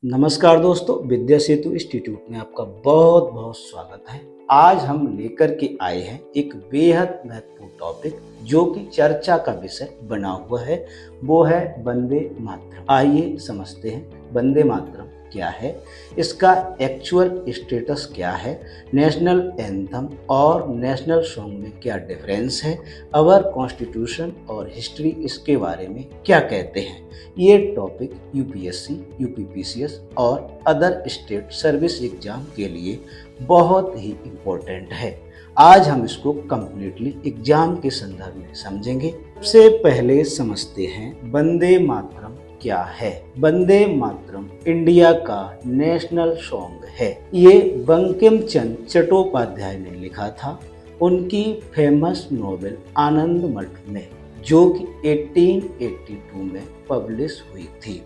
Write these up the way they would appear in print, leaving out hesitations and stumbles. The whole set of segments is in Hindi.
नमस्कार दोस्तों, विद्या सेतु इंस्टीट्यूट में आपका बहुत बहुत स्वागत है। आज हम लेकर के आए हैं एक बेहद महत्वपूर्ण टॉपिक जो कि चर्चा का विषय बना हुआ है, वो है वंदे मातरम। आइए समझते हैं वंदे मातरम क्या है, इसका एक्चुअल स्टेटस क्या है, नेशनल एंथम और नेशनल सॉन्ग में क्या डिफरेंस है, अवर कॉन्स्टिट्यूशन और हिस्ट्री इसके बारे में क्या कहते हैं। ये टॉपिक यूपीएससी, यूपीपीसीएस और अदर स्टेट सर्विस एग्जाम के लिए बहुत ही इम्पोर्टेंट है। आज हम इसको कम्प्लीटली एग्जाम के संदर्भ में समझेंगे। सबसे पहले समझते हैं वंदे मातरम क्या है। वंदे मातरम इंडिया का नेशनल सॉन्ग है। ये बंकिम चंद्र चट्टोपाध्याय ने लिखा था उनकी फेमस नॉवेल आनंद मठ में, जो कि 1882 में पब्लिश हुई थी।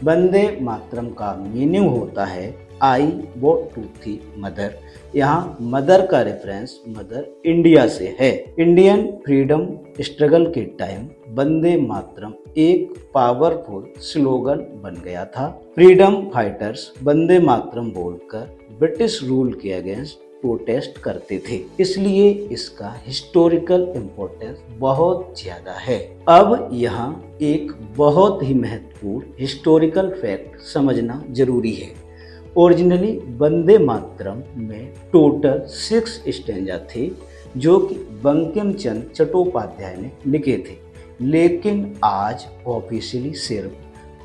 वंदे मातरम का मीनिंग होता है आई वो टू थी मदर। यहाँ मदर का रेफरेंस मदर इंडिया से है। इंडियन फ्रीडम स्ट्रगल के टाइम वंदे मातरम एक पावरफुल स्लोगन बन गया था। फ्रीडम फाइटर्स वंदे मातरम बोलकर ब्रिटिश रूल के अगेंस्ट प्रोटेस्ट करते थे, इसलिए इसका हिस्टोरिकल इम्पोर्टेंस बहुत ज्यादा है। अब यहाँ एक बहुत ही महत्वपूर्ण हिस्टोरिकल फैक्ट समझना जरूरी है। ओरिजिनली वंदे मातरम में टोटल 6 स्टैंजा थे जो कि बंकिम चंद्र चट्टोपाध्याय ने लिखे थे, लेकिन आज ऑफिशियली सिर्फ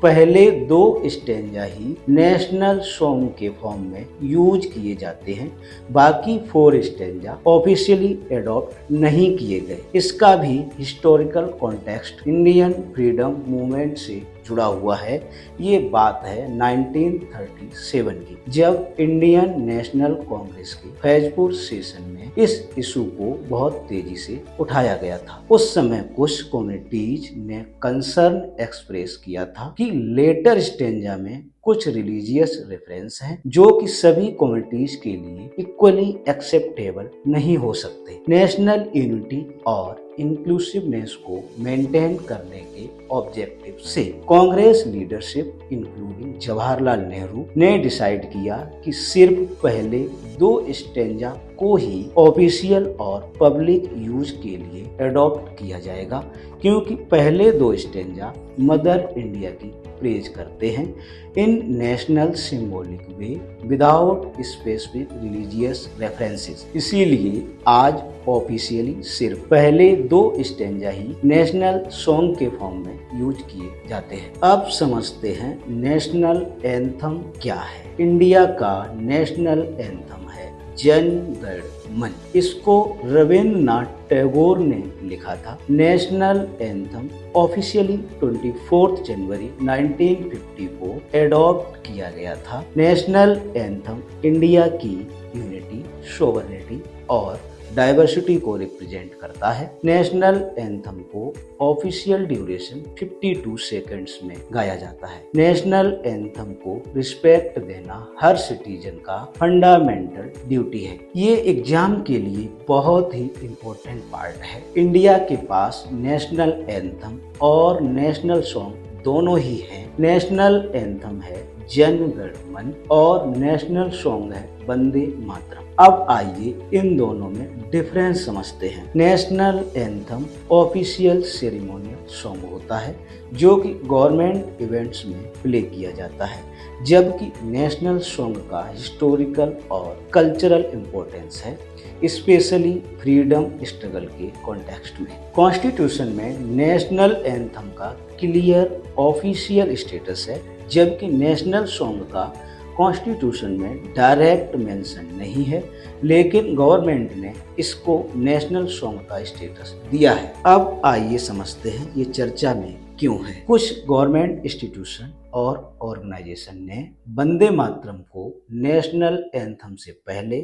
पहले 2 स्टैंजा ही नेशनल सॉन्ग के फॉर्म में यूज किए जाते हैं। बाकी 4 स्टैंजा ऑफिशियली एडॉप्ट नहीं किए गए। इसका भी historical context Indian freedom movement से जुड़ा हुआ है। ये बात है 1937 की, जब इंडियन नेशनल कांग्रेस के फैजपुर सेशन में इस इशू को बहुत तेजी से उठाया गया था। उस समय कुछ कम्युनिटीज ने कंसर्न एक्सप्रेस किया था कि लेटर स्टेंजा में कुछ रिलीजियस रेफरेंस हैं जो कि सभी कम्युनिटीज के लिए इक्वली एक्सेप्टेबल नहीं हो सकते। नेशनल यूनिटी और इंक्लूसिवनेस को मेंटेन करने के ऑब्जेक्टिव से कांग्रेस लीडरशिप इंक्लूडिंग जवाहरलाल नेहरू ने डिसाइड किया कि सिर्फ पहले 2 स्टेंजा को ही ऑफिशियल और पब्लिक यूज के लिए अडॉप्ट किया जाएगा, क्योंकि पहले 2 स्टेंजा मदर इंडिया की प्रेज करते हैं in national symbolic way without specific religious references. इसीलिए आज ऑफिशियली सिर्फ पहले 2 स्टेंजा ही नेशनल सॉन्ग के फॉर्म में यूज किए जाते हैं। अब समझते हैं नेशनल एंथम क्या है। इंडिया का नेशनल एंथम है जन गण मन। इसको रविन्द्रनाथ टैगोर ने लिखा था। नेशनल एंथम ऑफिशियली 24 जनवरी 1954 एडॉप्ट किया गया था। नेशनल एंथम इंडिया की यूनिटी, सोवरेनिटी और डाइवर्सिटी को रिप्रेजेंट करता है। नेशनल एंथम को ऑफिशियल ड्यूरेशन 52 सेकंड्स में गाया जाता है। नेशनल एंथम को रिस्पेक्ट देना हर सिटीजन का फंडामेंटल ड्यूटी है। ये एग्जाम के लिए बहुत ही इम्पोर्टेंट पार्ट है। इंडिया के पास नेशनल एंथम और नेशनल सॉन्ग दोनों ही हैं। नेशनल एंथम है जन गण मन और नेशनल सॉन्ग है वंदे मातरम। अब आइए इन दोनों में डिफरेंस समझते हैं। National anthem official ceremonial song होता है जो कि गवर्नमेंट इवेंट्स में प्ले किया जाता है, जबकि नेशनल सॉन्ग का हिस्टोरिकल और कल्चरल इम्पोर्टेंस है, स्पेशली फ्रीडम स्ट्रगल के कॉन्टेक्स्ट में। कॉन्स्टिट्यूशन में नेशनल एंथम का क्लियर ऑफिशियल स्टेटस है, जबकि नेशनल सॉन्ग का कॉन्स्टिट्यूशन में डायरेक्ट मेंशन नहीं है, लेकिन गवर्नमेंट ने इसको नेशनल सॉन्ग का स्टेटस दिया है। अब आइए समझते हैं ये चर्चा में क्यों है। कुछ गवर्नमेंट इंस्टीट्यूशन और ऑर्गेनाइजेशन ने वंदे मातरम को नेशनल एंथम से पहले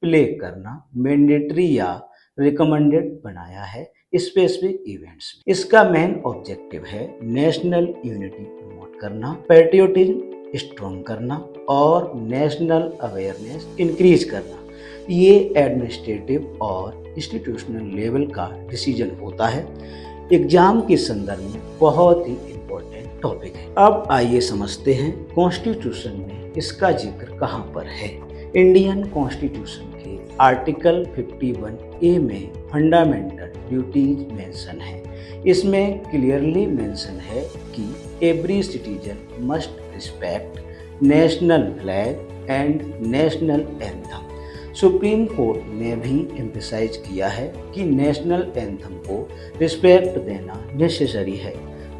प्ले करना मैंडेटरी या रिकमेंडेड बनाया है स्पेसिफिक इवेंट्स में। इसका मेन ऑब्जेक्टिव है नेशनल यूनिटी प्रमोट करना, पैट्रियोटिज्म स्ट्रॉन्ग करना और नेशनल अवेयरनेस इंक्रीज करना। ये एडमिनिस्ट्रेटिव और इंस्टीट्यूशनल लेवल का डिसीजन होता है। एग्जाम के संदर्भ में बहुत ही इम्पोर्टेंट टॉपिक है। अब आइए समझते हैं कॉन्स्टिट्यूशन में इसका जिक्र कहाँ पर है। इंडियन कॉन्स्टिट्यूशन के आर्टिकल 51A में फंडामेंटल ड्यूटीज मेंशन है। इसमें क्लियरली मेंशन है कि every citizen must respect national flag and national anthem. Supreme court ने भी एम्फसाइज किया है कि नेशनल एंथम को रिस्पेक्ट देना नेसेसरी है।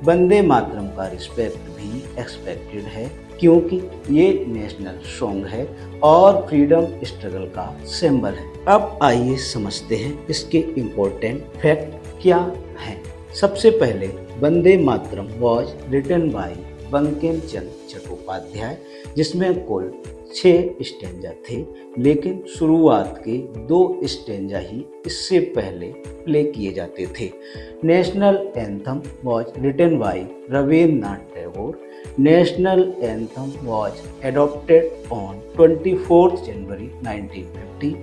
वंदे मातरम का रिस्पेक्ट भी एक्सपेक्टेड है क्योंकि ये नेशनल सॉन्ग है और फ्रीडम स्ट्रगल का सिंबल है। अब आइए समझते हैं इसके इम्पोर्टेंट फैक्ट क्या हैं। सबसे पहले Vande Mataram was written bye Bankim Chandra Chattopadhyay, जिसमें कुल 6 स्टेंजा थे, लेकिन शुरुआत के 2 स्टेंजा ही इससे पहले प्ले किए जाते थे। National anthem was written by Rabindranath Tagore. National anthem was adopted on 24 January 1950।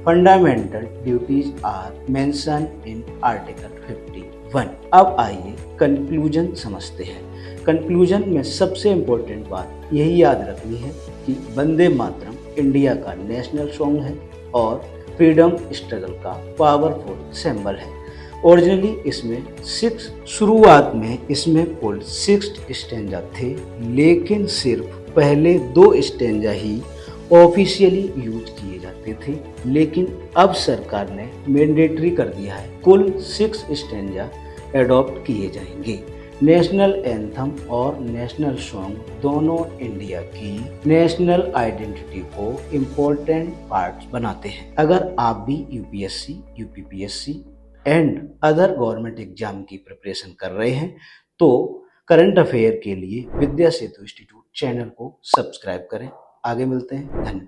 Fundamental duties are mention in article 51। अब आइए कंक्लूजन समझते हैं। कंक्लूजन में सबसे इम्पोर्टेंट बात यही याद रखनी है कि वंदे मातरम इंडिया का नेशनल सॉन्ग है और फ्रीडम स्ट्रगल का पावरफुल सिंबल है। ओरिजिनली इसमें 6 शुरुआत में इसमें कुल 6 स्टेंजा थे, लेकिन सिर्फ पहले 2 स्टेंजा ही ऑफिशियली यूज किए जाते थे, लेकिन अब सरकार ने मैंडेटरी कर दिया है, कुल 6 स्टेंजा एडॉप्ट किए जाएंगे। नेशनल एंथम और नेशनल सॉन्ग दोनों इंडिया की नेशनल आइडेंटिटी को इम्पोर्टेंट पार्ट्स बनाते हैं। अगर आप भी UPSC, UPPSC and other government exam की प्रिपरेशन कर रहे हैं तो करंट अफेयर के लिए विद्या सेतु इंस्टीट्यूट चैनल को सब्सक्राइब करें। आगे मिलते हैं, धन्यवाद।